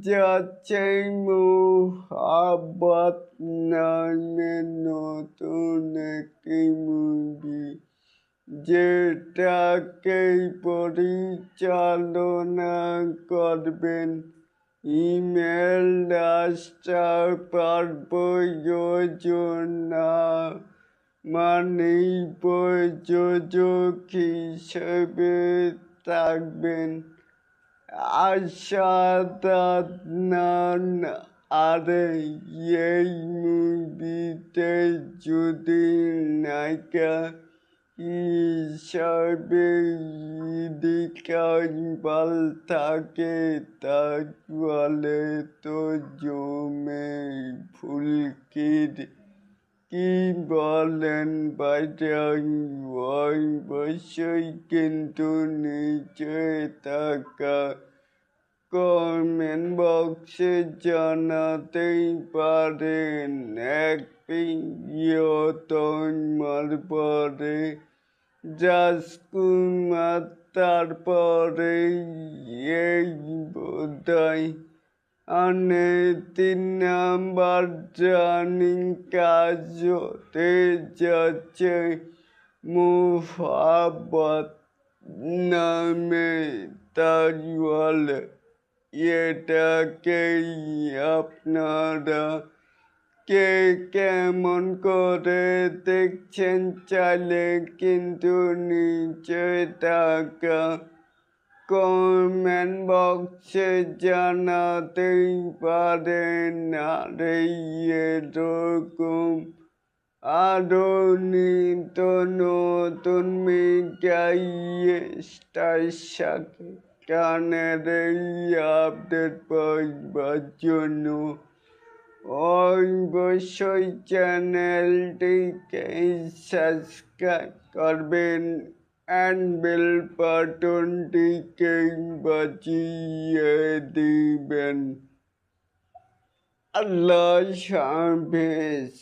যাচ্ছে মোহাব্বত নামে নতুন একটি মুভি, যেটাকে পরিচালনা করবেন ইমেল রাস্টার, প্রযোজনা মানে প্রযোজক হিসেবে থাকবেন আশাদান। আর এই মুভিতে যদি নায়িকা হিসাবে ইদিকা ইকবাল থাকে, তাহলে তো জমে ফুলকির। কি বলেন ভাইজান? অবশ্যই কিন্তু নিচে থাকা কমেন্ট বক্সে জানাতেই পারেন। এক প্রিয়তমার পরে রাজকুমার, তারপরে এই বোধহয় আনে 3 নাম্বার রানিং কাজ হতে যাচ্ছে মোহাব্বত নামে। তাহলে এটাকেই আপনারা কে কেমন করে দেখছেন, চাইলে কিন্তু নিচে থাকা কমেন্ট বক্সে জানাতেই পারেন। আর এরকম আরো নিত্য নতুন মিডিয়ার সাথে গানের এই আপডেট পাওয়ার জন্য অবশ্যই চ্যানেলটিকে সাবস্ক্রাইব করবেন and bell বাটনটিকে বাজিয়ে দিবেন। আল্লাহ হাফেজ।